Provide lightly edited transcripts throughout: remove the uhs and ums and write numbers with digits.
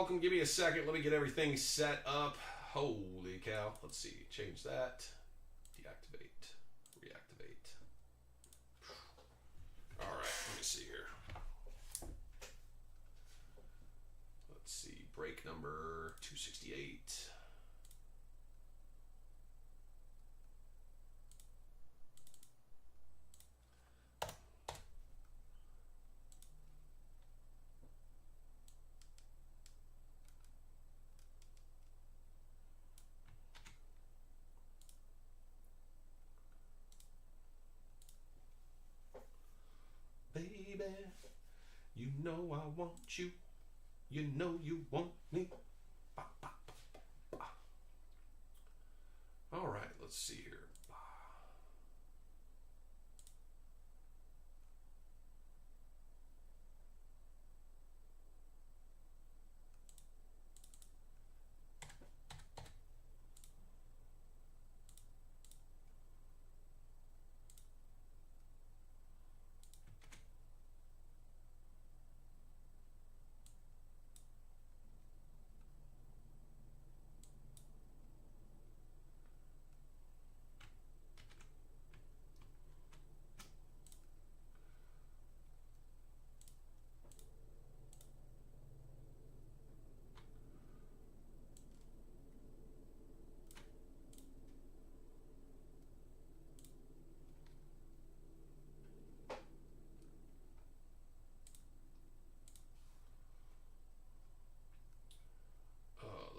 welcome. Give me a second. Let me get everything set up. Holy cow. Let's see. Change that. Deactivate. Reactivate. All right. Let me see here. Let's see. Break number 268. Baby, you know I want you. You know you want me. Ba, ba, ba, ba, ba. All right, let's see here.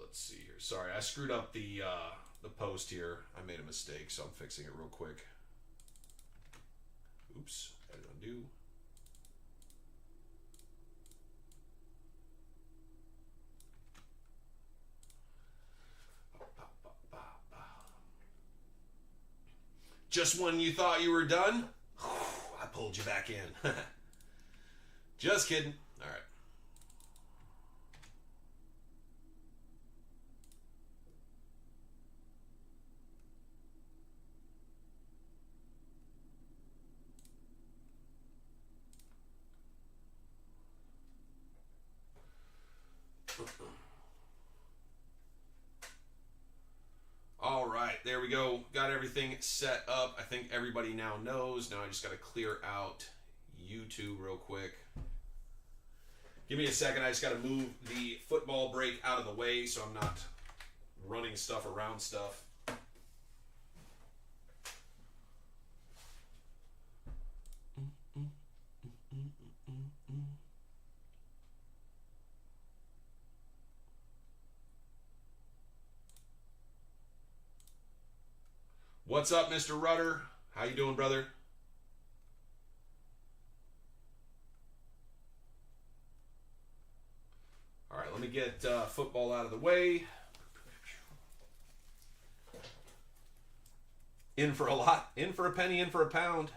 Let's see here. Sorry, I screwed up the post here. I made a mistake, so I'm fixing it real quick. Oops, edit undo. Just when you thought you were done, I pulled you back in. Just kidding. All right. All right, there we go. Got everything set up. I think everybody now knows. Now I just got to clear out YouTube real quick. Give me a second. I just got to move the football break out of the way so I'm not running stuff around stuff. What's up, Mr. Rudder? How you doing, brother? All right, let me get football out of the way. In for a lot, in for a penny, in for a pound.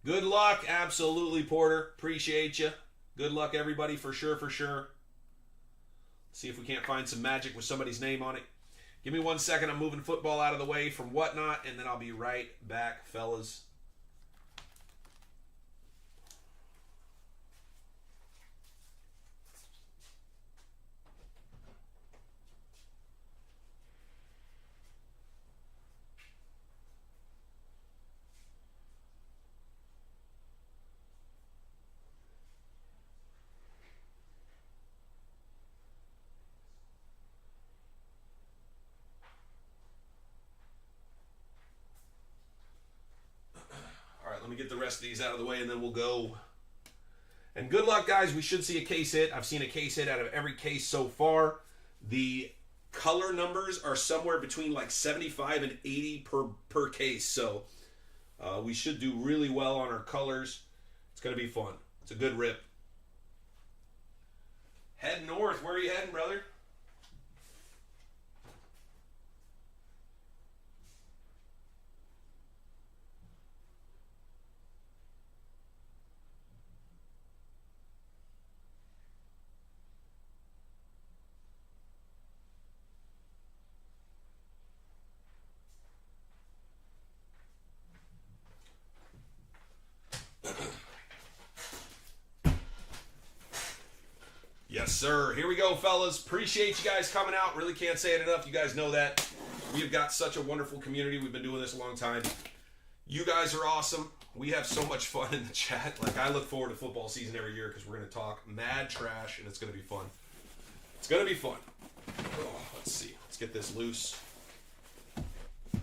Good luck, absolutely, Porter. Appreciate you. Good luck, everybody, for sure, for sure. See if we can't find some magic with somebody's name on it. Give me 1 second. I'm moving football out of the way from Whatnot, and then I'll be right back, fellas. Let me get the rest of these out of the way and then we'll go. And good luck, guys. We should see a case hit. I've seen a case hit out of every case so far. The color numbers are somewhere between like 75 and 80 per case. So we should do really well on our colors. It's going to be fun. It's a good rip. Head north. Where are you heading, brother? Yes, sir. Here we go, fellas. Appreciate you guys coming out. Really can't say it enough. You guys know that. We've got such a wonderful community. We've been doing this a long time. You guys are awesome. We have so much fun in the chat. Like, I look forward to football season every year because we're going to talk mad trash, and it's going to be fun. It's going to be fun. Oh, let's see. Let's get this loose.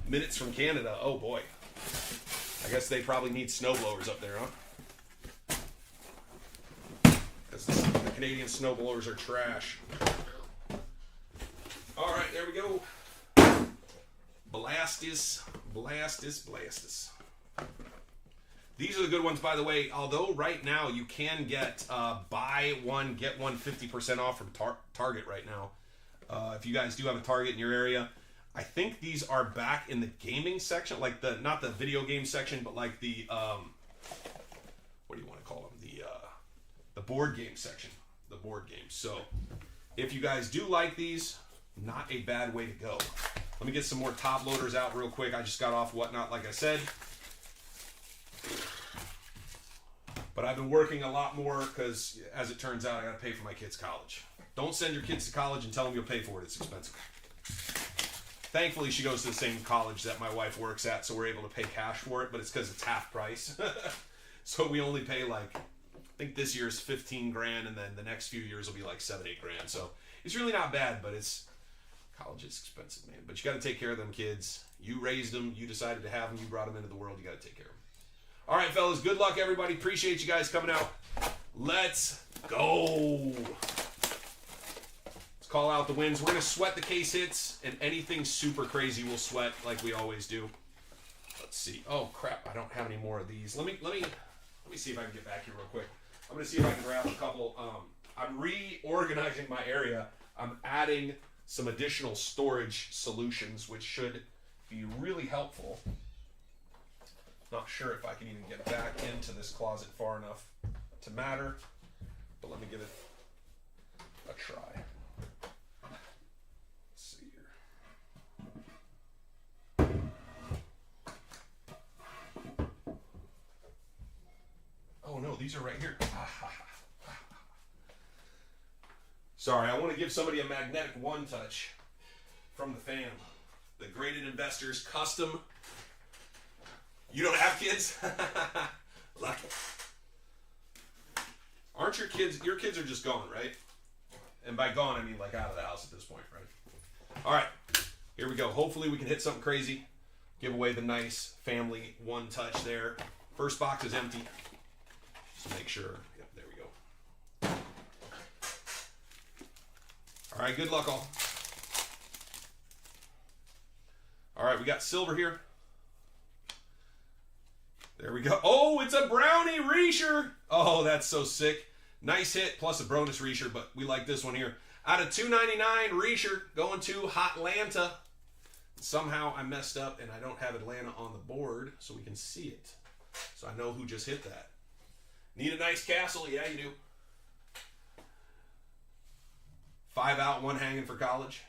Minutes from Canada. Oh, boy. I guess they probably need snowblowers up there, huh? Because the Canadian snowblowers are trash. All right, there we go. Blastus. These are the good ones, by the way. Although right now you can get buy one, get one 50% off from Target right now. If you guys do have a Target in your area. I think these are back in the gaming section, like not the video game section, but like the what do you want to call them? The board game section, the board games. So if you guys do like these, not a bad way to go. Let me get some more top loaders out real quick. I just got off Whatnot, like I said. But I've been working a lot more because, as it turns out, I got to pay for my kids' college. Don't send your kids to college and tell them you'll pay for it. It's expensive. Thankfully, she goes to the same college that my wife works at, so we're able to pay cash for it, but it's because it's half price. So we only pay like, I think this year's 15 grand, and then the next few years will be like 7-8 grand. So it's really not bad, but college is expensive, man. But you got to take care of them kids. You raised them. You decided to have them. You brought them into the world. You got to take care of them. All right, fellas. Good luck, everybody. Appreciate you guys coming out. Let's go. Call out the wins. We're going to sweat the case hits, and anything super crazy we'll sweat like we always do. Let's see. Oh, crap. I don't have any more of these. Let me see if I can get back here real quick. I'm going to see if I can grab a couple. I'm reorganizing my area. I'm adding some additional storage solutions, which should be really helpful. Not sure if I can even get back into this closet far enough to matter, but let me give it a try. Oh no, these are right here. Sorry, I want to give somebody a magnetic one touch from the fam. The Graded Investors custom. You don't have kids? Lucky. Aren't your kids are just gone, right? And by gone, I mean like out of the house at this point, right? All right, here we go. Hopefully we can hit something crazy. Give away the nice family one touch there. First box is empty. Just make sure. Yep, there we go. All right, good luck all. All right, we got silver here. There we go. Oh, it's a brownie Reacher. Oh, that's so sick. Nice hit, plus a bonus Reacher, but we like this one here. Out of $2.99, Reacher going to Hotlanta. Somehow I messed up and I don't have Atlanta on the board so we can see it. So I know who just hit that. Need a nice castle? Yeah, you do. 5 out, 1 hanging for college.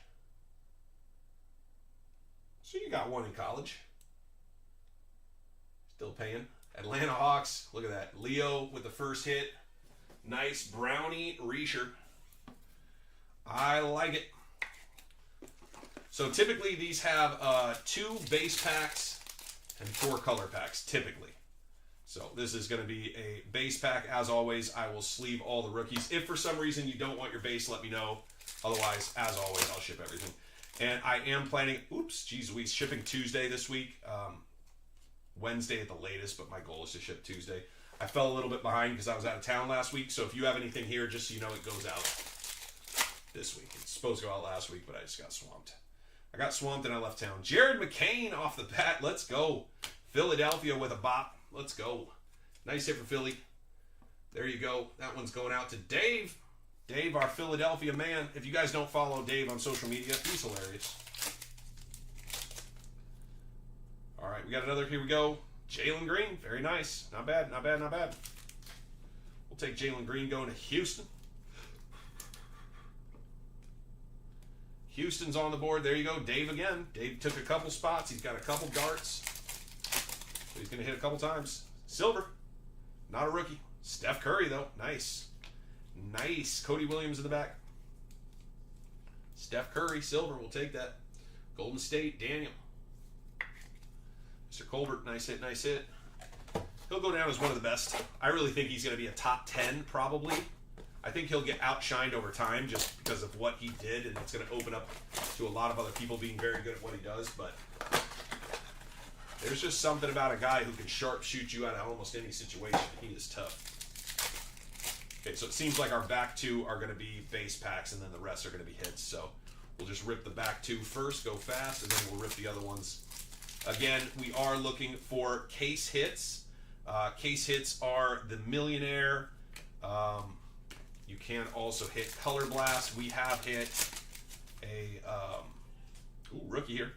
So you got 1 in college. Still paying. Atlanta Hawks. Look at that. Leo with the first hit. Nice brownie Reacher. I like it. So typically these have 2 base packs and 4 color packs, typically. So this is going to be a base pack. As always, I will sleeve all the rookies. If for some reason you don't want your base, let me know. Otherwise, as always, I'll ship everything. And I am planning, we shipping Tuesday this week. Wednesday at the latest, but my goal is to ship Tuesday. I fell a little bit behind because I was out of town last week. So if you have anything here, just so you know, it goes out this week. It's supposed to go out last week, but I just got swamped. I got swamped and I left town. Jared McCain off the bat. Let's go. Philadelphia with a bop. Let's go. Nice hit for Philly. There you go. That one's going out to Dave. Dave, our Philadelphia man. If you guys don't follow Dave on social media, he's hilarious. All right, we got another. Here we go. Jalen Green. Very nice. Not bad, not bad, not bad. We'll take Jalen Green going to Houston. Houston's on the board. There you go. Dave again. Dave took a couple spots. He's got a couple darts. He's going to hit a couple times. Silver. Not a rookie. Steph Curry, though. Nice. Nice. Cody Williams in the back. Steph Curry, silver. We'll take that. Golden State, Daniel. Mr. Colbert, nice hit, nice hit. He'll go down as one of the best. I really think he's going to be a top 10, probably. I think he'll get outshined over time just because of what he did, and it's going to open up to a lot of other people being very good at what he does. But there's just something about a guy who can sharpshoot you out of almost any situation. He is tough. Okay, so it seems like our back two are going to be base packs, and then the rest are going to be hits. So we'll just rip the back two first, go fast, and then we'll rip the other ones. Again, we are looking for case hits. Case hits are the Millionaire. You can also hit Color Blast. We have hit a rookie here.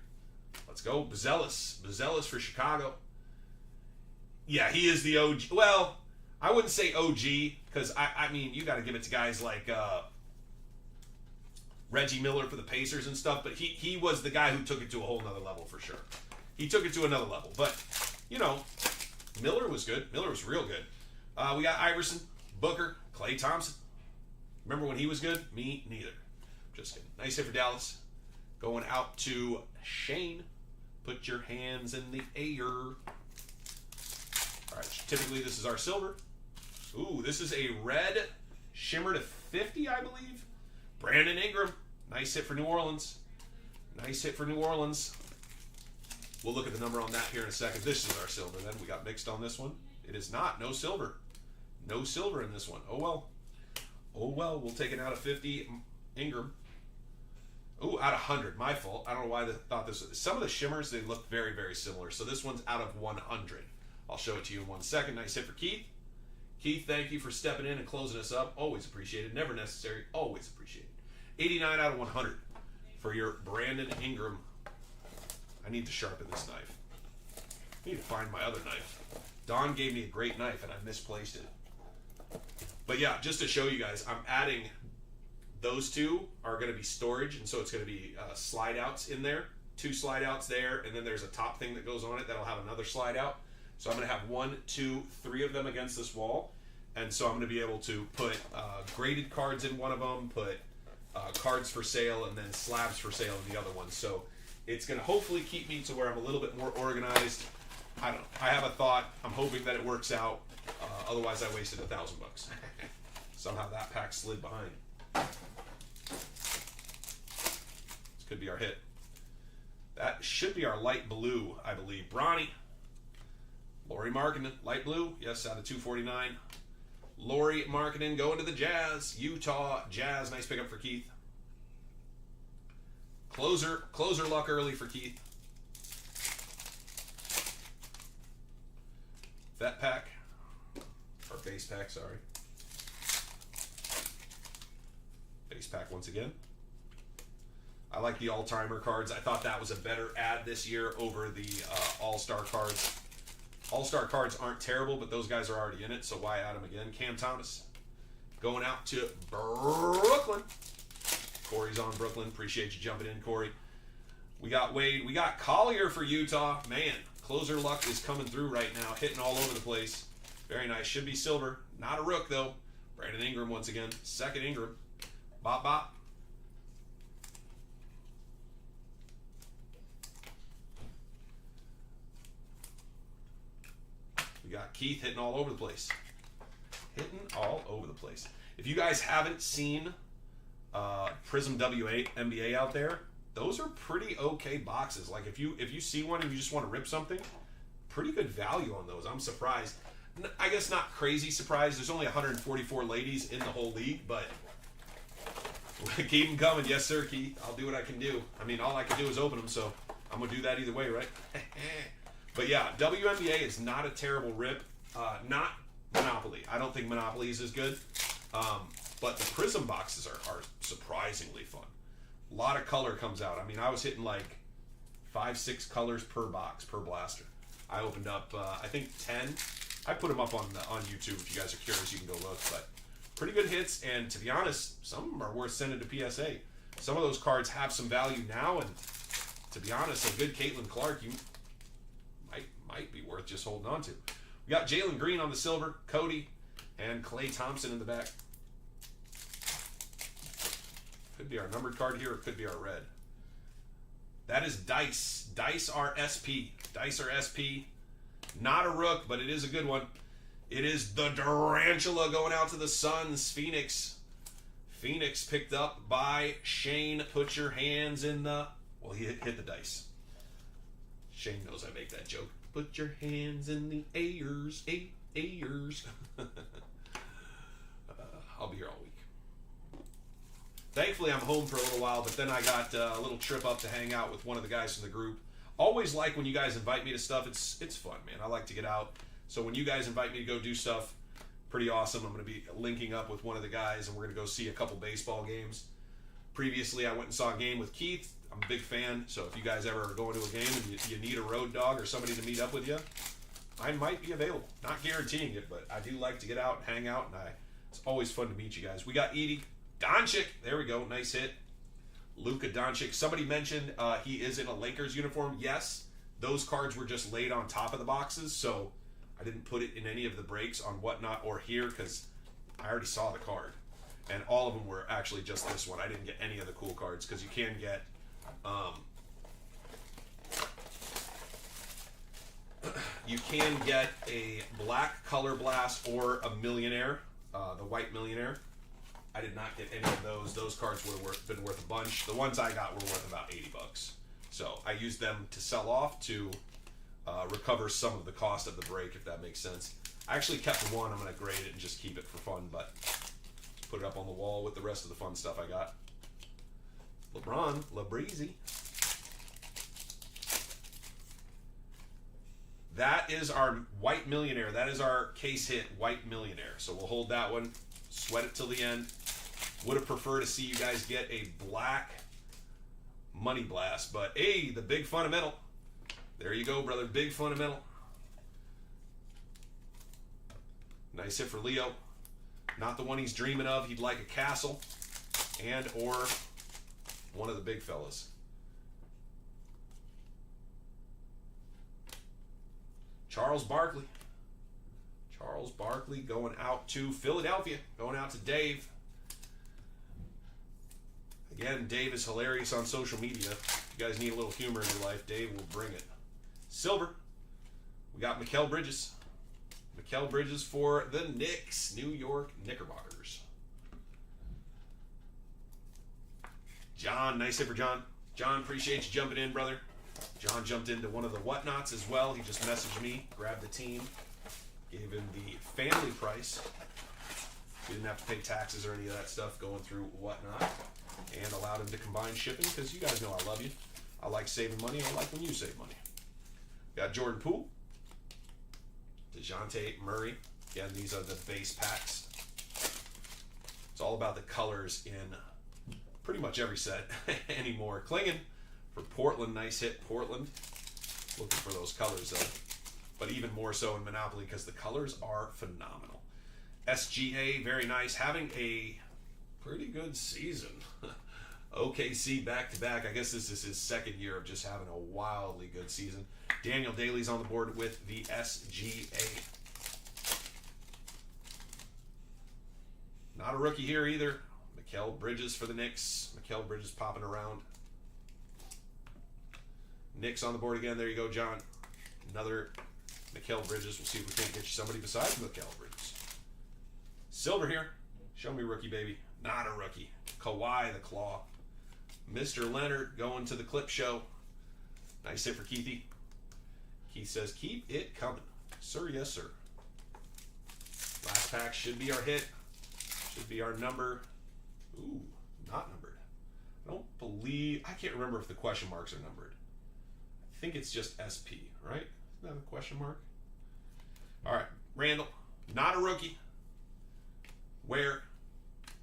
Let's go. Bezelis. Bezelis for Chicago. Yeah, he is the OG. Well, I wouldn't say OG because, I mean, you got to give it to guys like Reggie Miller for the Pacers and stuff, but he was the guy who took it to a whole nother level for sure. He took it to another level. But, you know, Miller was good. Miller was real good. We got Iverson, Booker, Klay Thompson. Remember when he was good? Me, neither. Just kidding. Nice hit for Dallas. Going out to Shane. Put your hands in the air. All right, typically this is our silver. Ooh, this is a red shimmer to 50, I believe. Brandon Ingram. Nice hit for New Orleans. Nice hit for New Orleans. We'll look at the number on that here in a second. This is our silver then. We got mixed on this one. It is not. No silver. No silver in this one. Oh, well. Oh, well. We'll take it out of 50. Ingram. Ooh, out of 100. My fault. I don't know why they thought this was. Some of the shimmers, they look very, very similar. So this one's out of 100. I'll show it to you in 1 second. Nice hit for Keith. Keith, thank you for stepping in and closing us up. Always appreciated. Never necessary. Always appreciated. 89 out of 100 for your Brandon Ingram. I need to sharpen this knife. I need to find my other knife. Don gave me a great knife and I misplaced it. But yeah, just to show you guys, I'm adding those two are going to be storage, and so it's going to be slide outs in there. 2 slide outs there, and then there's a top thing that goes on it that'll have another slide out. So I'm going to have 1, 2, 3 of them against this wall, and so I'm going to be able to put graded cards in one of them, put cards for sale, and then slabs for sale in the other one. So it's going to hopefully keep me to where I'm a little bit more organized. I don't know. I have a thought. I'm hoping that it works out. Otherwise, I wasted $1,000. Somehow that pack slid behind. This could be our hit. That should be our light blue, I believe. Bronny. Lauri Markkanen, light blue. Yes, out of 249. Lauri Markkanen going to the Jazz. Utah Jazz. Nice pickup for Keith. Closer luck early for Keith. Vet pack. Or base pack, sorry. Base pack once again. I like the all-timer cards. I thought that was a better add this year over the all-star cards. All-star cards aren't terrible, but those guys are already in it, so why add them again? Cam Thomas. Going out to Brooklyn. Corey's on Brooklyn. Appreciate you jumping in, Corey. We got Wade. We got Collier for Utah. Man, closer luck is coming through right now. Hitting all over the place. Very nice. Should be silver. Not a rook, though. Brandon Ingram once again. Second Ingram. Bop, bop. We got Keith hitting all over the place. Hitting all over the place. If you guys haven't seen Prizm W8 NBA out there, those are pretty okay boxes. Like if you see one and you just want to rip something, pretty good value on those. I'm surprised. I guess not crazy surprised. There's only 144 ladies in the whole league, but keep them coming. Yes, sir, Keith. I'll do what I can do. I mean, all I can do is open them, so I'm going to do that either way, right? But yeah, WNBA is not a terrible rip. Not Monopoly. I don't think Monopoly is as good. But the Prizm boxes are surprisingly fun. A lot of color comes out. I mean, I was hitting like 5-6 colors per box, per blaster. I opened up, I think 10. I put them up on YouTube. If you guys are curious, you can go look. But pretty good hits, and to be honest, some of them are worth sending to PSA. Some of those cards have some value now, and to be honest, a good Caitlin Clark, you might be worth just holding on to. We got Jalen Green on the silver, Cody, and Klay Thompson in the back. Could be our numbered card here, or it could be our red. That is Dice. Dice are SP. Dice are SP. Not a rook, but it is a good one. It is the Durantula going out to the Suns. Phoenix. Phoenix picked up by Shane. Put your hands in the... Well, he hit the dice. Shane knows I make that joke. Put your hands in the airs. Airs. I'll be here all week. Thankfully, I'm home for a little while, but then I got a little trip up to hang out with one of the guys from the group. Always like when you guys invite me to stuff. It's fun, man. I like to get out. So when you guys invite me to go do stuff, pretty awesome. I'm going to be linking up with one of the guys, and we're going to go see a couple baseball games. Previously, I went and saw a game with Keith. I'm a big fan, so if you guys ever are going to a game and you need a road dog or somebody to meet up with you, I might be available. Not guaranteeing it, but I do like to get out and hang out, and it's always fun to meet you guys. We got Edie Doncic. There we go. Nice hit. Luka Doncic. Somebody mentioned he is in a Lakers uniform. Yes, those cards were just laid on top of the boxes, so I didn't put it in any of the breaks on Whatnot or here because I already saw the card. And all of them were actually just this one. I didn't get any of the cool cards because you can get a black color blast or a millionaire, the white millionaire. I did not get any of those. Those cards would have been worth a bunch. The ones I got were worth about $80. So I used them to sell off to recover some of the cost of the break, if that makes sense. I actually kept one. I'm going to grade it and just keep it for fun, but put it up on the wall with the rest of the fun stuff I got. LeBron, LeBreezy. That is our white millionaire. That is our case hit white millionaire. So we'll hold that one. Sweat it till the end. Would have preferred to see you guys get a black money blast. But hey, the big fundamental. There you go, brother. Big fundamental. Nice hit for Leo. Not the one he's dreaming of. He'd like a castle and or one of the big fellas. Charles Barkley. Charles Barkley going out to Philadelphia. Going out to Dave. Again, Dave is hilarious on social media. If you guys need a little humor in your life, Dave will bring it. Silver. We got Mikal Bridges. Mikal Bridges for the Knicks. New York Knickerbockers. John. Nice hit for John. John, appreciate you jumping in, brother. John jumped into one of the Whatnots as well. He just messaged me, grabbed the team, gave him the family price. We didn't have to pay taxes or any of that stuff going through Whatnot, and allowed him to combine shipping because you guys know I love you. I like saving money. I like when you save money. Got Jordan Poole, DeJounte Murray. Again, these are the base packs. It's all about the colors in pretty much every set anymore. Klingen for Portland. Nice hit, Portland. Looking for those colors, though. But even more so in Monopoly because the colors are phenomenal. SGA, very nice. Having a pretty good season. OKC back-to-back. I guess this is his second year of just having a wildly good season. Daniel Daly's on the board with the SGA. Not a rookie here either. Mikal Bridges for the Knicks. Mikal Bridges popping around. Knicks on the board again. There you go, John. Another Mikal Bridges. We'll see if we can't get you somebody besides Mikal Bridges. Silver here. Show me rookie, baby. Not a rookie. Kawhi the Claw. Mr. Leonard going to the clip show. Nice hit for Keithy. Keith says, keep it coming. Sir, yes, sir. Last pack should be our hit. Should be our number. Ooh, not numbered. I don't believe... I can't remember if the question marks are numbered. I think it's just SP, right? Isn't that a question mark? All right, Randall. Not a rookie. Where?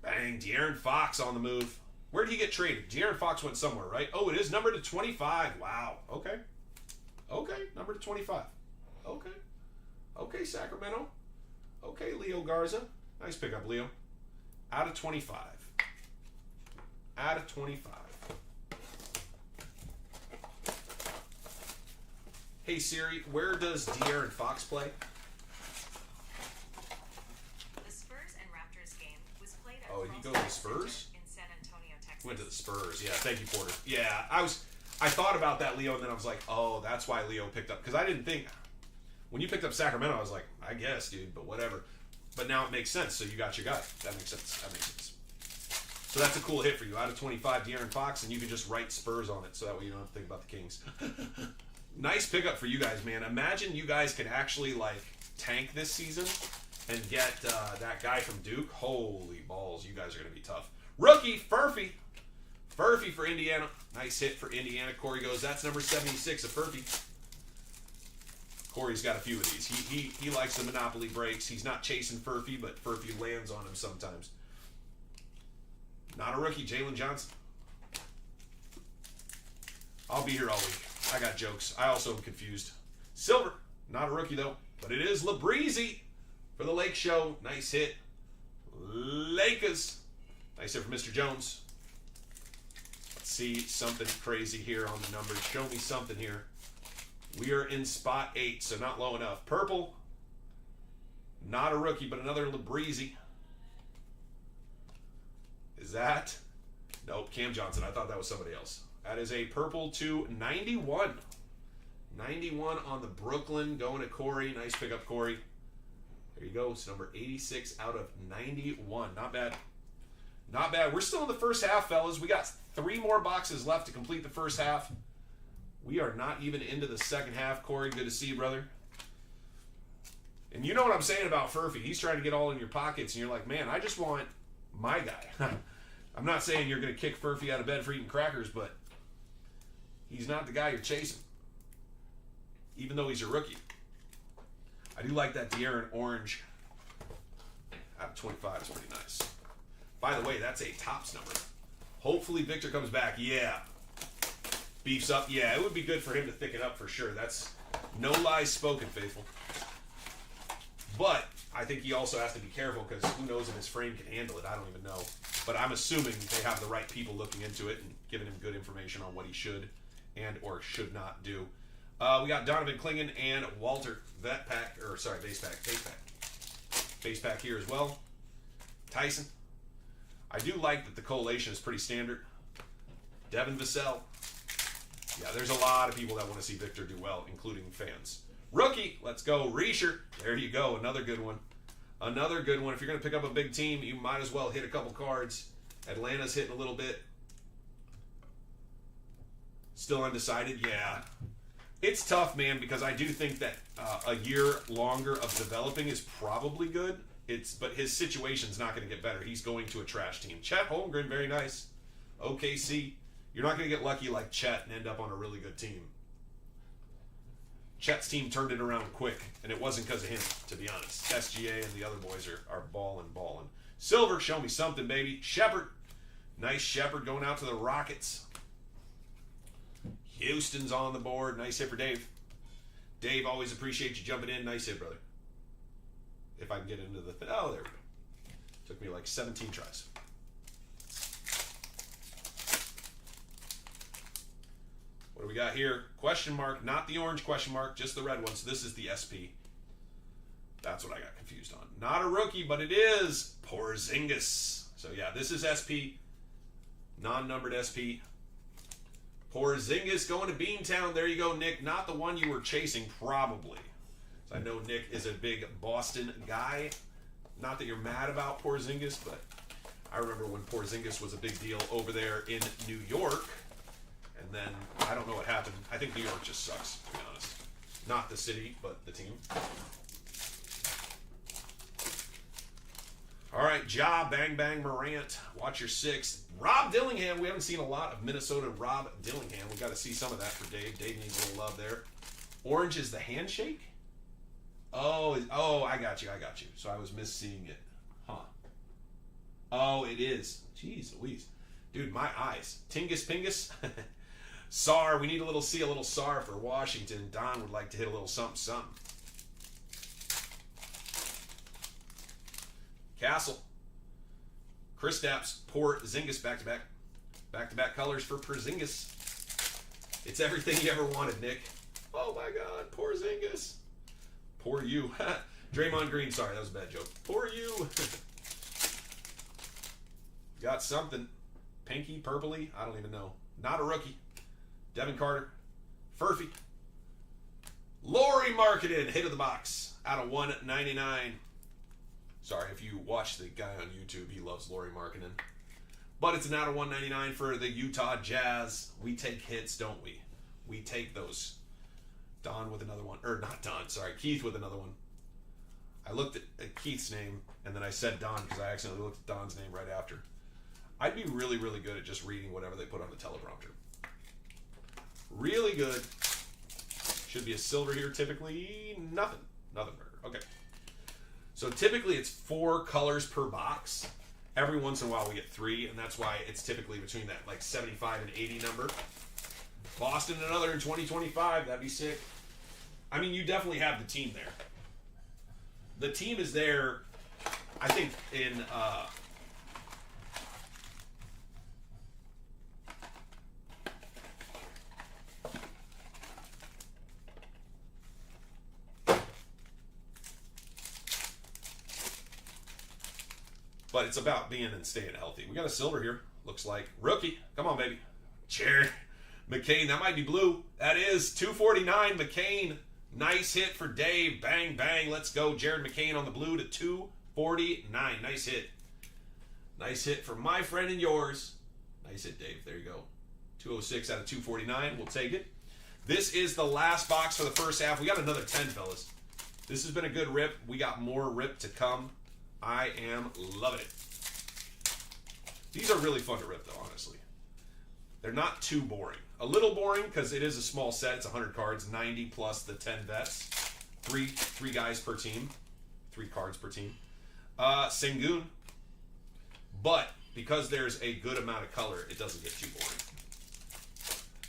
Bang, De'Aaron Fox on the move. Where did he get traded? De'Aaron Fox went somewhere, right? Oh, it is numbered to 25. Wow. Okay. Okay, numbered to 25. Okay. Okay, Sacramento. Okay, Leo Garza. Nice pickup, Leo. Out of 25. Out of 25. Hey, Siri, where does De'Aaron Fox play? The Spurs and Raptors game was played at he goes to Spurs? in San Antonio, Texas. He went to the Spurs. Yeah, thank you, Porter. Yeah, I thought about that, Leo, and then I was like, oh, that's why Leo picked up. Because I didn't think, when you picked up Sacramento, I was like, I guess, dude, but whatever. But now it makes sense, so you got your guy. That makes sense. That makes sense. So that's a cool hit for you. Out of 25, De'Aaron Fox, and you can just write Spurs on it, so that way you don't have to think about the Kings. Nice pickup for you guys, man. Imagine you guys can actually, like, tank this season and get that guy from Duke. Holy balls, you guys are going to be tough. Rookie, Furphy. Furphy for Indiana. Nice hit for Indiana. Corey goes, that's number 76 of Furphy. Corey's got a few of these. He likes the Monopoly breaks. He's not chasing Furphy, but Furphy lands on him sometimes. Not a rookie, Jalen Johnson. I'll be here all week. I got jokes. I also am confused. Silver, not a rookie though, but it is LaBreezy for the Lake Show. Nice hit. Lakers. Nice hit for Mr. Jones. Let's see something crazy here on the numbers. Show me something here. We are in spot 8, so not low enough. Purple, not a rookie, but another LaBreezy. Is that? Nope, Cam Johnson. I thought that was somebody else. That is a purple to 91. 91 on the Brooklyn, going to Corey. Nice pickup, Corey. There you go. It's number 86 out of 91. Not bad. Not bad. We're still in the first half, fellas. We got 3 more boxes left to complete the first half. We are not even into the second half. Corey, good to see you, brother. And you know what I'm saying about Furphy. He's trying to get all in your pockets, and you're like, man, I just want my guy. I'm not saying you're going to kick Furphy out of bed for eating crackers, but he's not the guy you're chasing, even though he's a rookie. I do like that De'Aaron orange out of 25. Is pretty nice. By the way, that's a tops number. Hopefully Victor comes back. Yeah. Beefs up. Yeah, it would be good for him to thicken up for sure. That's no lies spoken, faithful. But I think he also has to be careful because who knows if his frame can handle it. I don't even know. But I'm assuming they have the right people looking into it and giving him good information on what he should and or should not do. We got Donovan Clingan and Walter base pack. Base pack here as well. Tyson. I do like that the collation is pretty standard. Devin Vassell. Yeah, there's a lot of people that want to see Victor do well, including fans. Rookie, let's go. Reisher. There you go. Another good one. Another good one. If you're going to pick up a big team, you might as well hit a couple cards. Atlanta's hitting a little bit. Still undecided? Yeah. It's tough, man, because I do think that a year longer of developing is probably good. But his situation's not going to get better. He's going to a trash team. Chet Holmgren, very nice. OKC. You're not going to get lucky like Chet and end up on a really good team. Chet's team turned it around quick, and it wasn't because of him, to be honest. SGA and the other boys are balling. Silver, show me something, baby. Shepard. Nice Shepard going out to the Rockets. Houston's on the board. Nice hit for Dave. Dave, always appreciate you jumping in. Nice hit, brother. If I can get into the thing. Oh, there we go. Took me like 17 tries. What do we got here? Question mark. Not the orange question mark, just the red one. So this is the SP. That's what I got confused on. Not a rookie, but it is Porzingis. So yeah, this is SP. Non-numbered SP. Porzingis going to Beantown. There you go, Nick. Not the one you were chasing, probably. So I know Nick is a big Boston guy. Not that you're mad about Porzingis, but I remember when Porzingis was a big deal over there in New York. And then, I don't know what happened. I think New York just sucks, to be honest. Not the city, but the team. All right, Ja, Bang Bang Morant. Watch your 6. Rob Dillingham. We haven't seen a lot of Minnesota Rob Dillingham. We got to see some of that for Dave. Dave needs a little love there. Orange is the handshake? Oh, I got you. So I was misseeing it. Huh. Oh, it is. Jeez Louise. Dude, my eyes. Tingus Pingus. SAR. We need a little SAR for Washington. Don would like to hit a little something. Castle. Kristaps. Porzingis back-to-back. Back-to-back colors for Porzingis. It's everything you ever wanted, Nick. Oh, my God. Porzingis. Poor you. Draymond Green. Sorry, that was a bad joke. Poor you. Got something. pinky, purpley. I don't even know. Not a rookie. Devin Carter. Furphy. Lauri Markkanen, hit of the box out of 199. Sorry, if you watch the guy on YouTube, he loves Lauri Markkanen. But it's an out of 199 for the Utah Jazz. We take hits, don't we? We take those. Don with another one. Or not Don, sorry. Keith with another one. I looked at Keith's name, and then I said Don because I accidentally looked at Don's name right after. I'd be really, really good at just reading whatever they put on the teleprompter. Really good. Should be a silver here typically. Nothing. Nothing burger. Okay. So typically it's 4 colors per box. Every once in a while we get 3, and that's why it's typically between that like 75 and 80 number. Boston another in 2025. That'd be sick. I mean, you definitely have the team there. The team is there, I think, in... But it's about being and staying healthy. We got a silver here. Looks like rookie. Come on, baby. Jared McCain. That might be blue. That is 249 McCain. Nice hit for Dave. Bang, bang. Let's go. Jared McCain on the blue to 249. Nice hit. Nice hit for my friend and yours. Nice hit, Dave. There you go. 206 out of 249. We'll take it. This is the last box for the first half. We got another 10, fellas. This has been a good rip. We got more rip to come. I am loving it. These are really fun to rip, though, honestly. They're not too boring. A little boring because it is a small set. It's 100 cards, 90 plus the 10 vets. Three guys per team. 3 cards per team. Sengun. But because there's a good amount of color, it doesn't get too boring.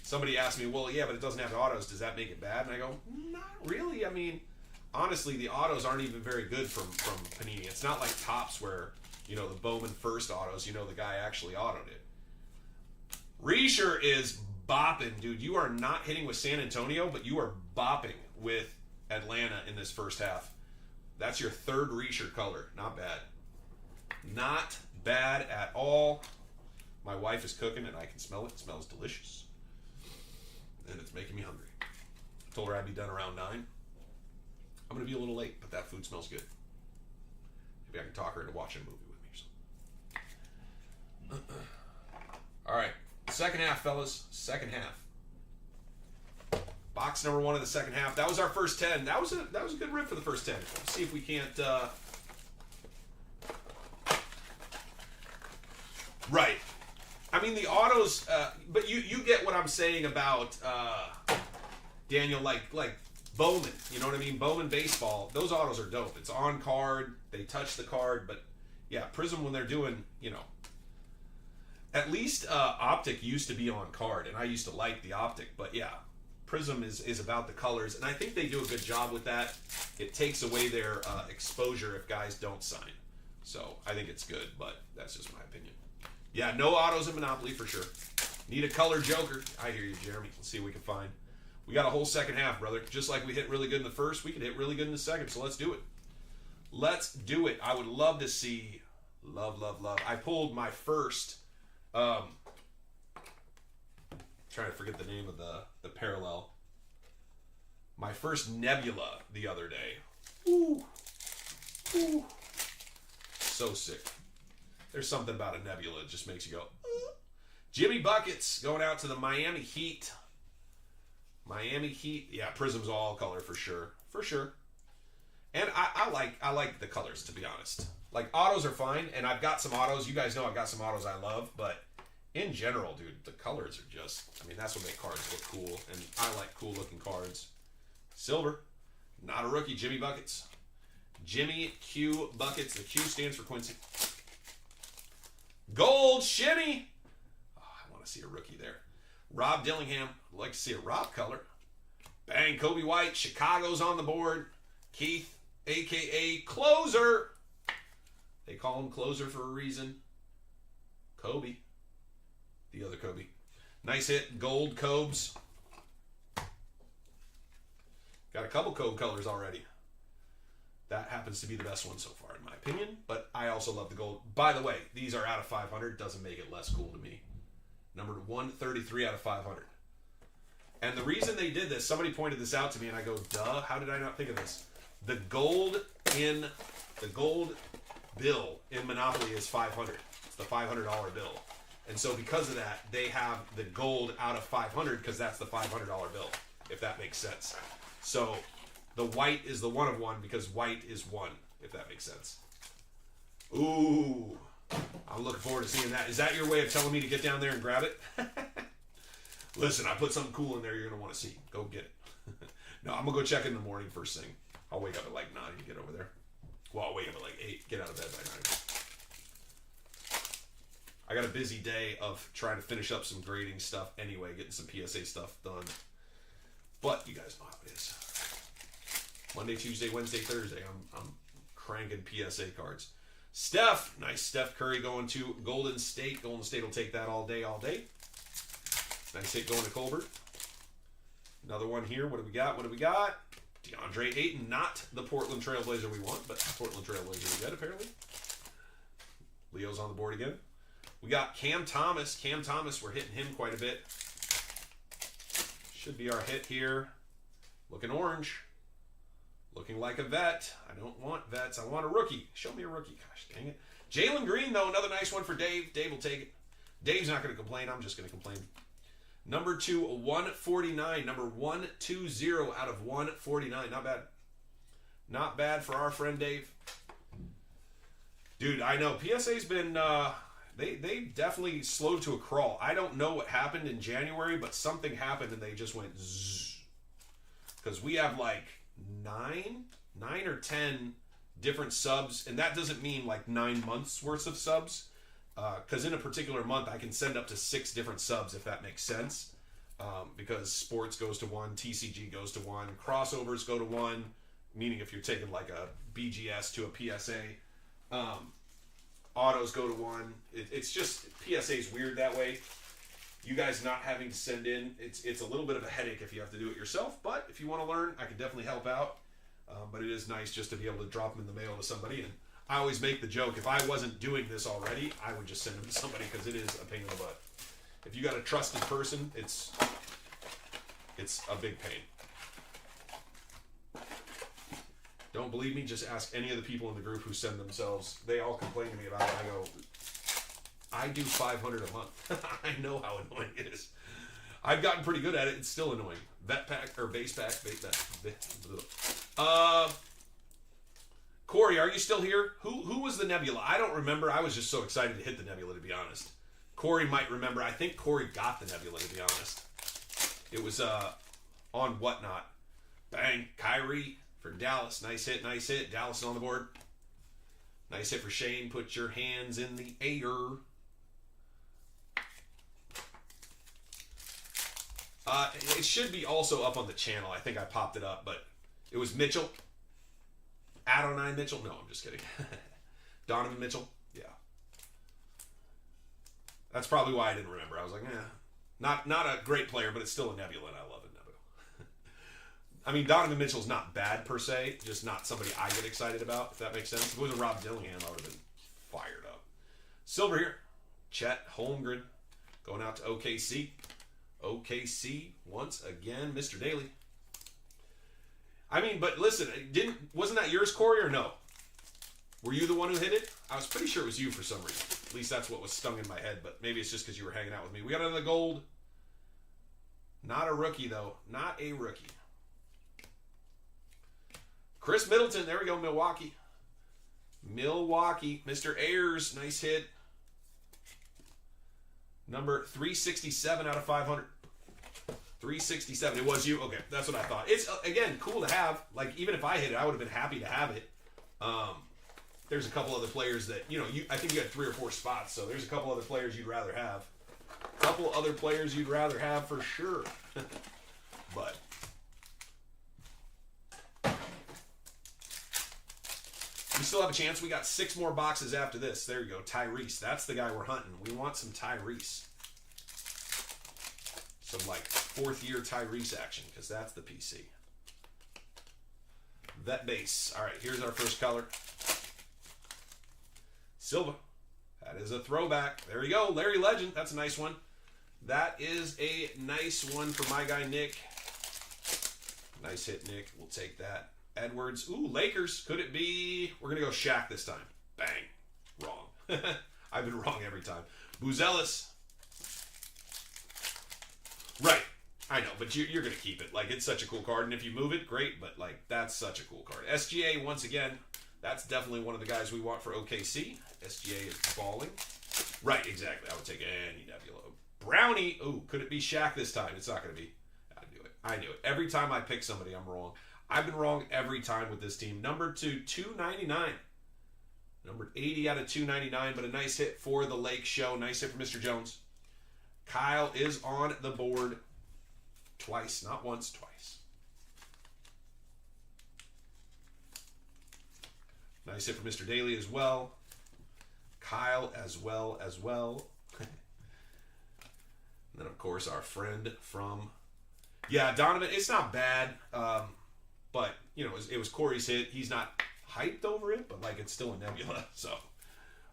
Somebody asked me, well, yeah, but it doesn't have autos. Does that make it bad? And I go, not really. I mean... Honestly, the autos aren't even very good from Panini. It's not like Topps where, you know, the Bowman first autos, you know, the guy actually autoed it. Reisher is bopping, dude. You are not hitting with San Antonio, but you are bopping with Atlanta in this first half. That's your 3rd Reisher color. Not bad. Not bad at all. My wife is cooking and I can smell it. It smells delicious. And it's making me hungry. I told her I'd be done around 9. I'm going to be a little late, but that food smells good. Maybe I can talk her into watching a movie with me or something. All right. Second half, fellas. Second half. Box number 1 of the second half. That was our first 10. That was a good rip for the first 10. Let's see if we can't... Right. I mean, the autos... but you get what I'm saying about Daniel, like Bowman, you know what I mean? Bowman baseball, those autos are dope. It's on card, they touch the card, but yeah, Prizm when they're doing, you know, at least Optic used to be on card, and I used to like the Optic, but yeah, Prizm is about the colors, and I think they do a good job with that. It takes away their exposure if guys don't sign. So I think it's good, but that's just my opinion. Yeah, no autos in Monopoly for sure. Need a color joker. I hear you, Jeremy. Let's see what we can find. We got a whole second half, brother. Just like we hit really good in the first, we can hit really good in the second. So let's do it. Let's do it. I would love to see. Love. I pulled my first. Trying to forget the name of the parallel. My first Nebula the other day. Ooh. So sick. There's something about a Nebula that just makes you go. Jimmy Buckets going out to the Miami Heat. Miami Heat, yeah, Prizm's all color for sure, And I like the colors, to be honest. Like autos are fine, and I've got some autos. You guys know I've got some autos I love, but in general, dude, the colors are just. I mean, that's what makes cards look cool, and I like cool looking cards. Silver, not a rookie. Jimmy Buckets, Jimmy Q Buckets. The Q stands for Quincy. Gold shimmy. Oh, I want to see a rookie there. Rob Dillingham. I'd like to see a Rob color. Bang, Kobe White. Chicago's on the board. Keith, a.k.a. Closer. They call him Closer for a reason. Kobe. The other Kobe. Nice hit. Gold Cobes. Got a couple Kobe colors already. That happens to be the best one so far, in my opinion. But I also love the gold. By the way, these are out of 500. Doesn't make it less cool to me. Numbered 133 out of 500. And the reason they did this, somebody pointed this out to me, and I go, duh, how did I not think of this? The gold bill in Monopoly is 500. It's the $500 bill. And so because of that, they have the gold out of 500 because that's the $500 bill, if that makes sense. So the white is the 1 of 1 because white is 1, if that makes sense. Ooh, I'm looking forward to seeing that. Is that your way of telling me to get down there and grab it? Listen, I put something cool in there you're going to want to see. Go get it. No, I'm going to go check in the morning first thing. I'll wake up at like 9 to get over there. Well, I'll wake up at like 8. Get out of bed by 9. I got a busy day of trying to finish up some grading stuff anyway, getting some PSA stuff done. But you guys know how it is. Monday, Tuesday, Wednesday, Thursday, I'm cranking PSA cards. Steph, nice Steph Curry going to Golden State. Golden State will take that all day, all day. Nice hit going to Colbert. Another one here. What do we got? What do we got? DeAndre Ayton, not the Portland Trailblazer we want, but Portland Trailblazer we get, apparently. Leo's on the board again. We got Cam Thomas. Cam Thomas, we're hitting him quite a bit. Should be our hit here. Looking orange. Looking like a vet. I don't want vets. I want a rookie. Show me a rookie. Gosh, dang it. Jalen Green, though, another nice one for Dave. Dave will take it. Dave's not going to complain. I'm just going to complain. Number 2, 149. Number 120 out of 149. Not bad. Not bad for our friend Dave. Dude, I know. PSA's been... They definitely slowed to a crawl. I don't know what happened in January, but something happened and they just went zzz. Because we have like 9 or 10 different subs, and that doesn't mean like 9 months worth of subs. Because in a particular month, I can send up to 6 different subs, if that makes sense. Because sports goes to 1, TCG goes to 1, crossovers go to 1, meaning if you're taking like a BGS to a PSA, autos go to 1. It's just, PSA's weird that way. You guys not having to send in, it's a little bit of a headache if you have to do it yourself, but if you want to learn, I can definitely help out. But it is nice just to be able to drop them in the mail to somebody. And I always make the joke, if I wasn't doing this already, I would just send them to somebody because it is a pain in the butt. If you got a trusted person, it's a big pain. Don't believe me? Just ask any of the people in the group who send themselves. They all complain to me about it. I go, I do 500 a month. I know how annoying it is. I've gotten pretty good at it. It's still annoying. Vet pack or base pack. Corey, are you still here? Who was the Nebula? I don't remember. I was just so excited to hit the Nebula, to be honest. Corey might remember. I think Corey got the Nebula, to be honest. It was on Whatnot. Bang. Kyrie for Dallas. Nice hit, nice hit. Dallas is on the board. Nice hit for Shane. Put your hands in the air. It should be also up on the channel. I think I popped it up, but it was Mitchell. Adonai Mitchell? No, I'm just kidding. Donovan Mitchell? Yeah. That's probably why I didn't remember. I was like, not a great player, but it's still a Nebula, and I love it, Nebula. I mean, Donovan Mitchell's not bad per se, just not somebody I get excited about, if that makes sense. If it wasn't Rob Dillingham, I would have been fired up. Silver here. Chet Holmgren going out to OKC. OKC once again, Mr. Daly. I mean, but listen, wasn't that yours, Corey, or no? Were you the one who hit it? I was pretty sure it was you for some reason. At least that's what was stung in my head, but maybe it's just because you were hanging out with me. We got another gold. Not a rookie, though. Not a rookie. Chris Middleton. There we go, Milwaukee. Milwaukee. Mr. Ayers. Nice hit. Number 367 out of 500. 367. It was you? Okay, that's what I thought. It's, again, cool to have. Like, even if I hit it, I would have been happy to have it. There's a couple other players that, I think you had 3 or 4 spots, so there's a couple other players you'd rather have. A couple other players you'd rather have for sure. But we still have a chance. We got 6 more boxes after this. There you go. Tyrese. That's the guy we're hunting. We want some Tyrese. Some, like, 4th-year Tyrese action, because that's the PC. Vet base. All right, here's our first color. Silva. That is a throwback. There you go. Larry Legend. That's a nice one. That is a nice one for my guy, Nick. Nice hit, Nick. We'll take that. Edwards. Ooh, Lakers. Could it be? We're going to go Shaq this time. Bang. Wrong. I've been wrong every time. Buzelis. Right. I know, but you're going to keep it. Like, it's such a cool card. And if you move it, great. But, like, that's such a cool card. SGA, once again, that's definitely one of the guys we want for OKC. SGA is balling. Right, exactly. I would take any Nebula. Brownie. Ooh, could it be Shaq this time? It's not going to be. I knew it. Every time I pick somebody, I'm wrong. I've been wrong every time with this team. Number 299. Numbered 80 out of 299, but a nice hit for the Lake Show. Nice hit for Mr. Jones. Kyle is on the board twice. Not once, twice. Nice hit for Mr. Daly as well. Kyle as well. And then, of course, our friend from... Yeah, Donovan, it's not bad, but, you know, it was Corey's hit. He's not hyped over it, but, like, it's still a Nebula, so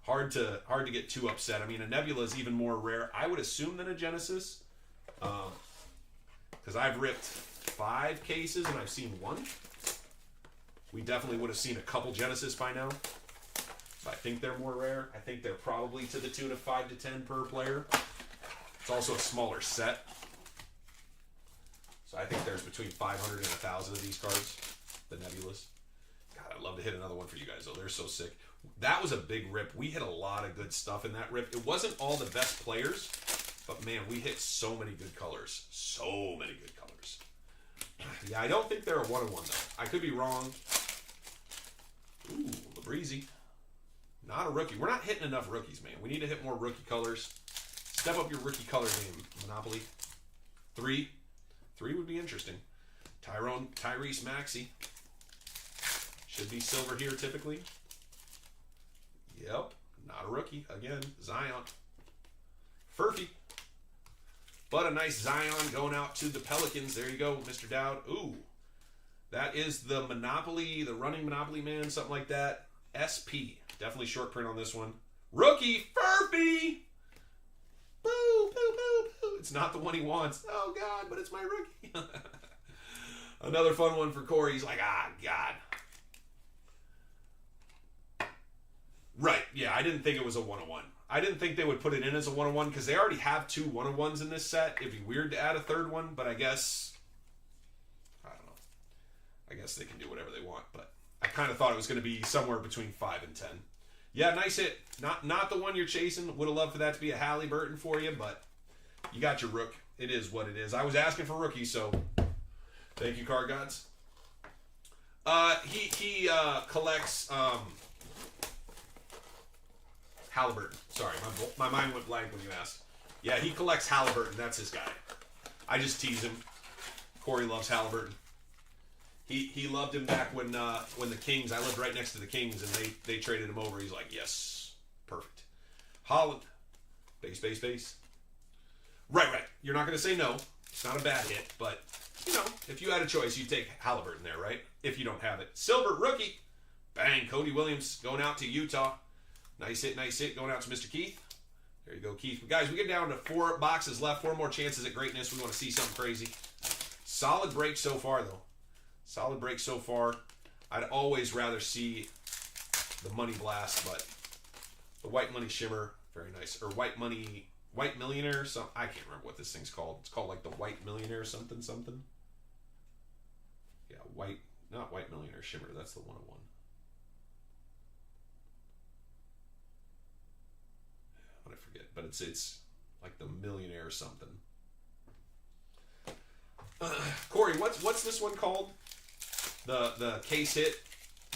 hard to get too upset. I mean, a Nebula is even more rare, I would assume, than a Genesis, because I've ripped 5 cases and I've seen 1. We definitely would have seen a couple Genesis by now, but I think they're more rare. I think they're probably to the tune of 5 to 10 per player. It's also a smaller set. So I think there's between 500 and 1,000 of these cards, the Nebulas. God, I'd love to hit another one for you guys, though. They're so sick. That was a big rip. We hit a lot of good stuff in that rip. It wasn't all the best players, but, man, we hit so many good colors. So many good colors. Yeah, I don't think they're a 1-on-1, though. I could be wrong. Ooh, Labreezy. Not a rookie. We're not hitting enough rookies, man. We need to hit more rookie colors. Step up your rookie color game, Monopoly. 3. 3 would be interesting. Tyrese Maxey. Should be silver here typically. Yep. Not a rookie. Again, Zion. Furphy. But a nice Zion going out to the Pelicans. There you go, Mr. Dowd. Ooh. That is the Monopoly, the running Monopoly man, something like that. SP. Definitely short print on this one. Rookie Furphy. Boo, boo, boo, boo. It's not the one he wants. Oh, God, but it's my rookie. Another fun one for Corey. He's like, God. Right, yeah, I didn't think it was a 1-on-1. I didn't think they would put it in as a 1-on-1 because they already have 2 1-on-1s in this set. It'd be weird to add a third one, but I guess, I don't know. I guess they can do whatever they want, but I kind of thought it was going to be somewhere between 5 and 10. Yeah, nice hit. Not the one you're chasing. Would have loved for that to be a Halliburton for you, but you got your rook. It is what it is. I was asking for rookies, so thank you, Card Gods. He collects Halliburton. Sorry, my mind went blank when you asked. Yeah, he collects Halliburton. That's his guy. I just tease him. Corey loves Halliburton. He loved him back when the Kings, I lived right next to the Kings, and they traded him over. He's like, yes, perfect. Holland, base. Right. You're not going to say no. It's not a bad hit, but, you know, if you had a choice, you'd take Halliburton there, right? If you don't have it. Silver, rookie. Bang, Cody Williams going out to Utah. Nice hit, going out to Mr. Keith. There you go, Keith. But guys, we get down to 4 boxes left, 4 more chances at greatness. We want to see something crazy. Solid break so far, though. Solid break so far. I'd always rather see the Money Blast, but the White Money Shimmer, very nice. Or White Millionaire, I can't remember what this thing's called. It's called like the White Millionaire something. Yeah, not White Millionaire Shimmer. That's the 101. I forget, but it's like the Millionaire or something. Corey, what's this one called? The case hit,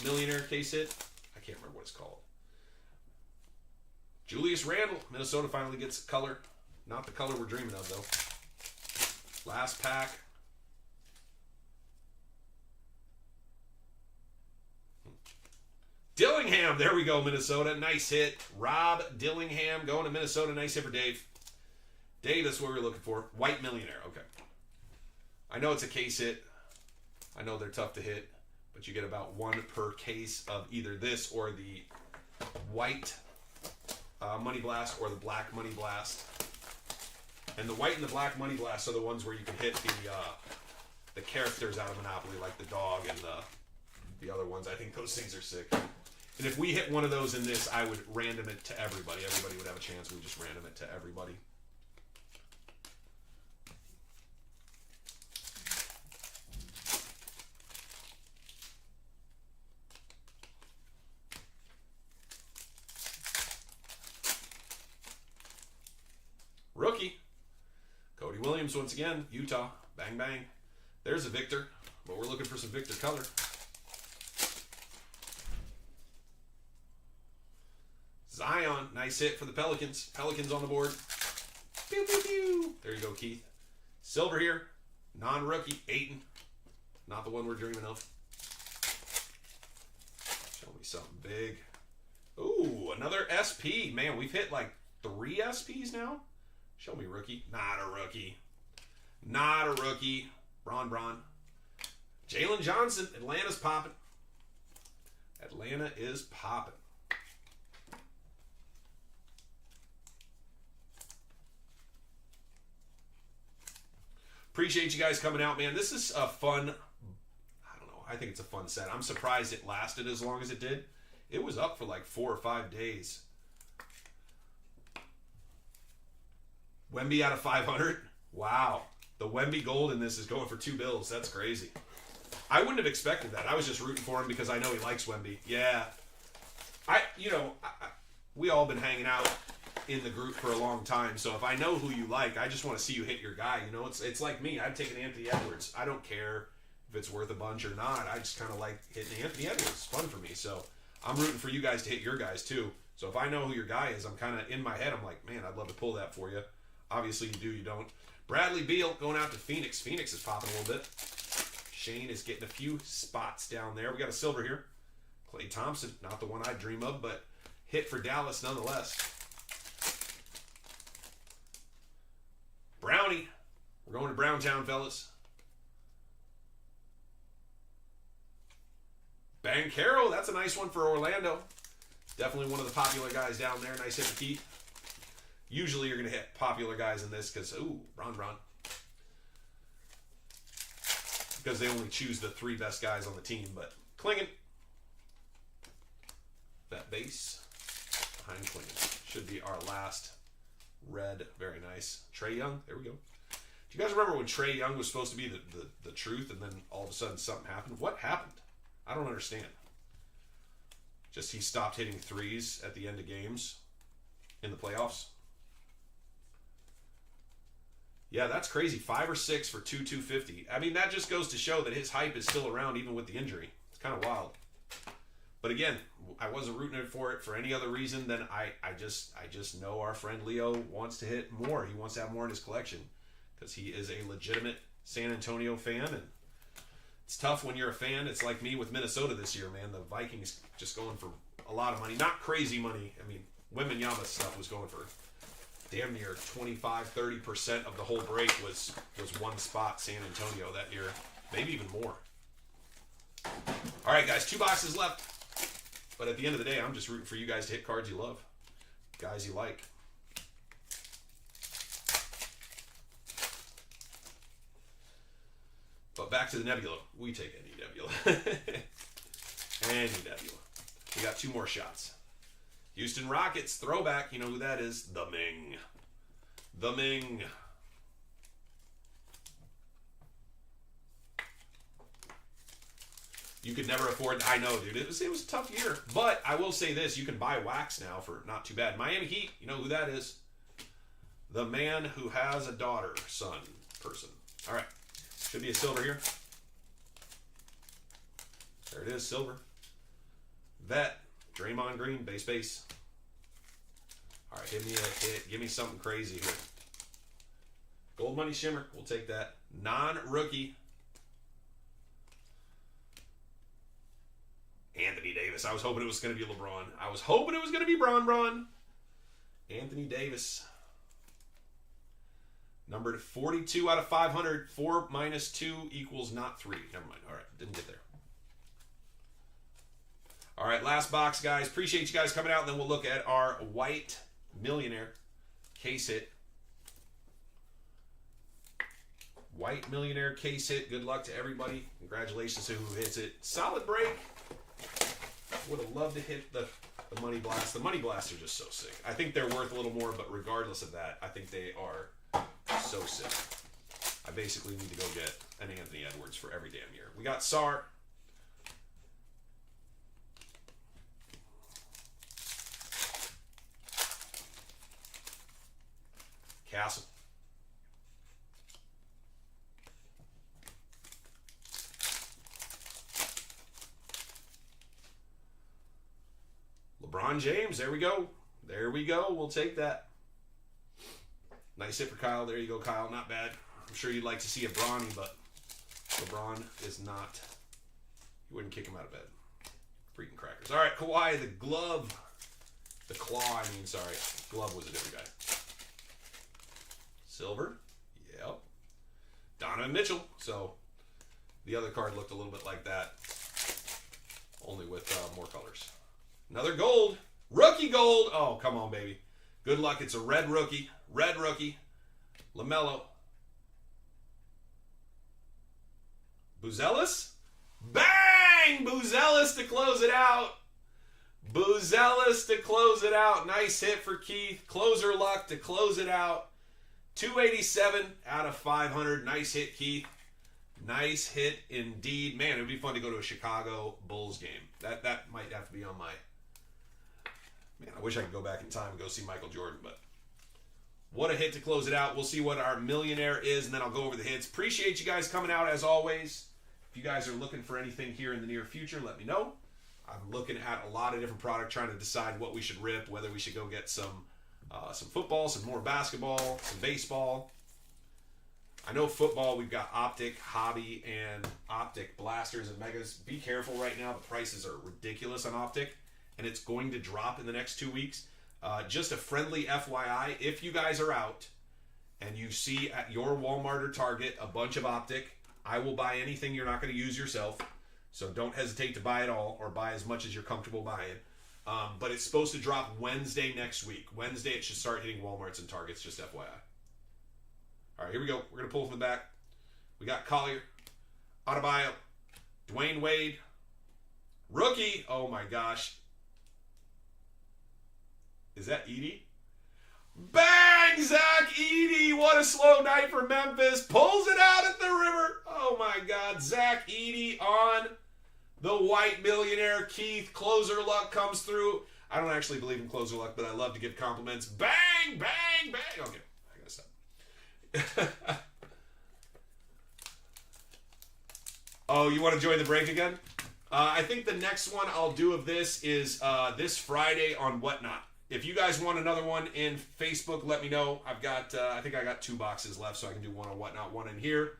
Millionaire case hit. I can't remember what it's called. Julius Randle, Minnesota finally gets color. Not the color we're dreaming of though. Last pack. Dillingham, there we go, Minnesota. Nice hit. Rob Dillingham going to Minnesota. Nice hit for Dave. Dave, that's what we were looking for. White Millionaire, okay. I know it's a case hit. I know they're tough to hit, but you get about 1 per case of either this or the white Money Blast or the black Money Blast. And the white and the black money blasts are the ones where you can hit the characters out of Monopoly, like the dog and the other ones. I think those things are sick. And if we hit one of those in this, I would random it to everybody. Everybody would have a chance. We just random it to everybody. Rookie. Cody Williams once again. Utah. Bang, bang. There's a Victor. But we're looking for some Victor color. Zion. Nice hit for the Pelicans. Pelicans on the board. Pew, pew, pew. There you go, Keith. Silver here. Non-rookie. Ayton. Not the one we're dreaming of. Show me something big. Ooh, another SP. Man, we've hit like 3 SPs now. Show me rookie. Not a rookie. Not a rookie. Bron. Jalen Johnson. Atlanta's popping. Atlanta is popping. Appreciate you guys coming out, man. This is a fun, I don't know, I think it's a fun set. I'm surprised it lasted as long as it did. It was up for like 4 or 5 days. Wemby out of 500. Wow. The Wemby gold in this is going for 2 bills. That's crazy. I wouldn't have expected that. I was just rooting for him because I know he likes Wemby. Yeah. We all been hanging out in the group for a long time, so if I know who you like, I just want to see you hit your guy. You know, it's like me. I've taken Anthony Edwards. I don't care if it's worth a bunch or not. I just kind of like hitting Anthony Edwards. It's fun for me, so I'm rooting for you guys to hit your guys too. So if I know who your guy is, I'm kind of in my head. I'm like, man, I'd love to pull that for you. Obviously, you do, you don't. Bradley Beal going out to Phoenix. Phoenix is popping a little bit. Shane is getting a few spots down there. We got a silver here. Klay Thompson, not the one I dream of, but hit for Dallas nonetheless. Brownie. We're going to Browntown, fellas. Banchero, that's a nice one for Orlando. Definitely one of the popular guys down there. Nice hit for Keith. Usually you're going to hit popular guys in this because, ooh, Bron. Because they only choose the 3 best guys on the team. But Klingen. That base behind Klingen should be our last red. Very nice. Trae Young. There we go. Do you guys remember when Trae Young was supposed to be the truth and then all of a sudden something happened? What happened? I don't understand. Just he stopped hitting threes at the end of games in the playoffs. Yeah, that's crazy. 5 or 6 for 250. I mean, that just goes to show that his hype is still around even with the injury. It's kind of wild. But again, I wasn't rooting for it for any other reason than I just know our friend Leo wants to hit more. He wants to have more in his collection because he is a legitimate San Antonio fan, and it's tough when you're a fan. It's like me with Minnesota this year, man. The Vikings just going for a lot of money, not crazy money. I mean, Wembanyama stuff was going for damn near 25-30% of the whole break was one spot, San Antonio that year, maybe even more. All right, guys, 2 boxes left. But at the end of the day, I'm just rooting for you guys to hit cards you love. Guys you like. But back to the Nebula. We take any Nebula. Any Nebula. We got 2 more shots. Houston Rockets, throwback. You know who that is? The Ming. The Ming. You could never afford. I know, dude. It was a tough year. But I will say this: you can buy wax now for not too bad. Miami Heat. You know who that is? The man who has a daughter, son, person. All right. Should be a silver here. There it is, silver. Vet. Draymond Green, base. All right, hit me a hit. Give me something crazy here. Gold Money Shimmer. We'll take that. Non-rookie. Anthony Davis. I was hoping it was going to be LeBron. I was hoping it was going to be Bron. Anthony Davis. Numbered 42 out of 500. 4 minus 2 equals not 3. Never mind. All right. Didn't get there. All right. Last box, guys. Appreciate you guys coming out. And then we'll look at our white millionaire case hit. White Millionaire case hit. Good luck to everybody. Congratulations to who hits it. Solid break. Would have loved to hit the Money Blast. The Money Blasts are just so sick. I think they're worth a little more, but regardless of that, I think they are so sick. I basically need to go get an Anthony Edwards for every damn year. We got Sar. Castle. LeBron James, there we go. There we go. We'll take that. Nice hit for Kyle. There you go, Kyle. Not bad. I'm sure you'd like to see a Bronny, but LeBron is not. You wouldn't kick him out of bed. Freaking crackers. All right, Kawhi, the glove. The claw, I mean, sorry. Glove was a different guy. Silver. Yep. Donovan Mitchell. So the other card looked a little bit like that, only with more colors. Another gold. Rookie gold. Oh, come on, baby. Good luck. It's a red rookie. Red rookie. LaMelo. Buzelis. Bang! Buzelis to close it out. Buzelis to close it out. Nice hit for Keith. Closer luck to close it out. 287 out of 500. Nice hit, Keith. Nice hit indeed. Man, it would be fun to go to a Chicago Bulls game. That might have to be on my... Man, I wish I could go back in time and go see Michael Jordan, but what a hit to close it out. We'll see what our millionaire is, and then I'll go over the hits. Appreciate you guys coming out as always. If you guys are looking for anything here in the near future, let me know. I'm looking at a lot of different product, trying to decide what we should rip, whether we should go get some football, some more basketball, some baseball. I know football, we've got Optic, Hobby, and Optic Blasters and Megas. Be careful right now. The prices are ridiculous on Optic, and it's going to drop in the next 2 weeks. Just a friendly FYI, if you guys are out and you see at your Walmart or Target a bunch of Optic, I will buy anything you're not going to use yourself. So don't hesitate to buy it all or buy as much as you're comfortable buying. But it's supposed to drop Wednesday next week. Wednesday it should start hitting Walmarts and Targets, just FYI. All right, here we go. We're going to pull from the back. We got Collier, Adebayo, Dwayne Wade, rookie. Oh my gosh. Is that Edie? Bang! Zach Edey! What a slow night for Memphis. Pulls it out at the river. Oh my God. Zach Edey on the White Millionaire. Keith, closer luck comes through. I don't actually believe in closer luck, but I love to give compliments. Bang! Bang! Bang! Okay, I gotta stop. Oh, you want to join the break again? I think the next one I'll do of this is this Friday on Whatnot. If you guys want another one in Facebook, let me know. I've got, I think I got 2 boxes left, so I can do one on Whatnot, one in here.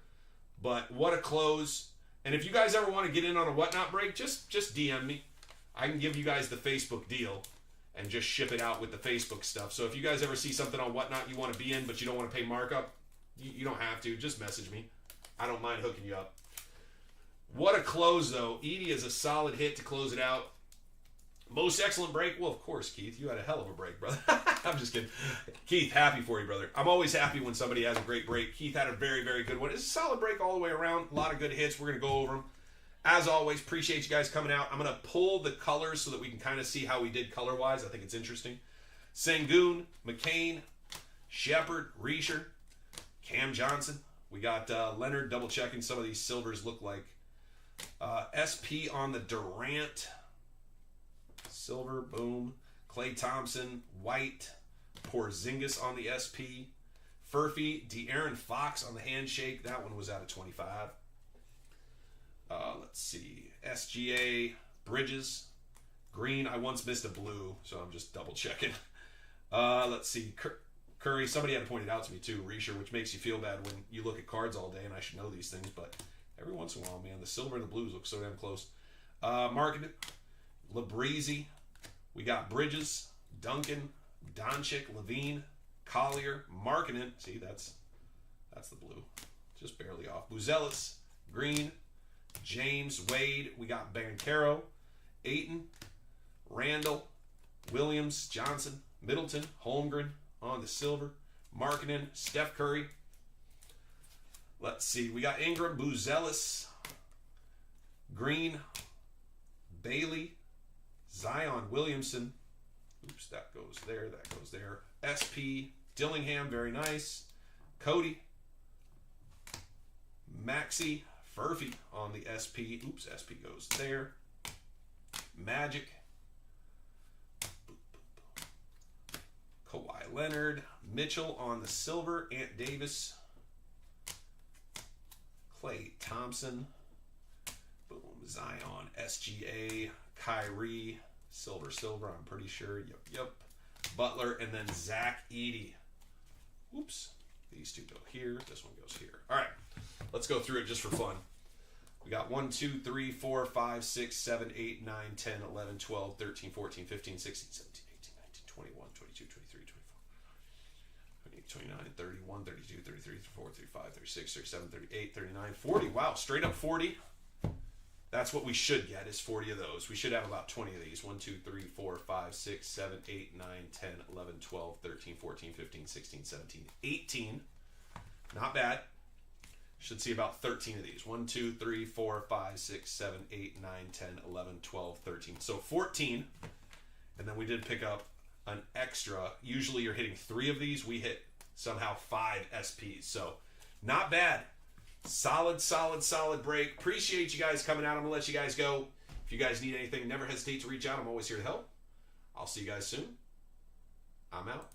But what a close. And if you guys ever want to get in on a Whatnot break, just DM me. I can give you guys the Facebook deal and just ship it out with the Facebook stuff. So if you guys ever see something on Whatnot you want to be in, but you don't want to pay markup, you don't have to. Just message me. I don't mind hooking you up. What a close, though. Edie is a solid hit to close it out. Most excellent break? Well, of course, Keith. You had a hell of a break, brother. I'm just kidding. Keith, happy for you, brother. I'm always happy when somebody has a great break. Keith had a very, very good one. It's a solid break all the way around. A lot of good hits. We're going to go over them. As always, appreciate you guys coming out. I'm going to pull the colors so that we can kind of see how we did color-wise. I think it's interesting. Sengun, McCain, Shepard, Reisher, Cam Johnson. We got Leonard double-checking. Some of these silvers look like SP on the Durant. Silver, boom. Klay Thompson, white. Porzingis on the SP. Furphy, De'Aaron Fox on the handshake. That one was out of 25. Let's see. SGA, Bridges. Green, I once missed a blue, so I'm just double checking. Let's see. Curry, somebody had pointed out to me too, Reisher, which makes you feel bad when you look at cards all day, and I should know these things, but every once in a while, man, the silver and the blues look so damn close. Marketed. Labreezy, we got Bridges, Duncan, Doncic, Levine, Collier, Markkanen. See, that's the blue, just barely off. Buzelis, Green, James, Wade. We got Banchero, Ayton, Randall, Williams, Johnson, Middleton, Holmgren on the silver, Markkanen, Steph Curry. Let's see. We got Ingram, Buzelis, Green, Bailey, Zion Williamson. Oops, that goes there. That goes there. SP, Dillingham, very nice. Cody, Maxey, Furphy on the SP. Oops, SP goes there. Magic. Kawhi Leonard. Mitchell on the silver. Ant Davis. Klay Thompson. Boom. Zion. SGA. Kyrie. Silver, I'm pretty sure. Yep. Butler. And then Zach Edey. Oops. These two go here. This one goes here. All right. Let's go through it just for fun. We got 1, 2, 3, 4, 5, 6, 7, 8, 9, 10, 11, 12, 13, 14, 15, 16, 17, 18, 19, 21, 22, 23, 24, 28, 29, 31, 32, 33, 34, 35, 36, 37, 38, 39, 40. Wow, straight up 40. That's what we should get, is 40 of those. We should have about 20 of these. 1, 2, 3, 4, 5, 6, 7, 8, 9, 10, 11, 12, 13, 14, 15, 16, 17, 18. Not bad. Should see about 13 of these. 1, 2, 3, 4, 5, 6, 7, 8, 9, 10, 11, 12, 13. So 14. And then we did pick up an extra. Usually you're hitting 3 of these. We hit somehow 5 SPs. So not bad. Solid break. Appreciate you guys coming out. I'm going to let you guys go. If you guys need anything, never hesitate to reach out. I'm always here to help. I'll see you guys soon. I'm out.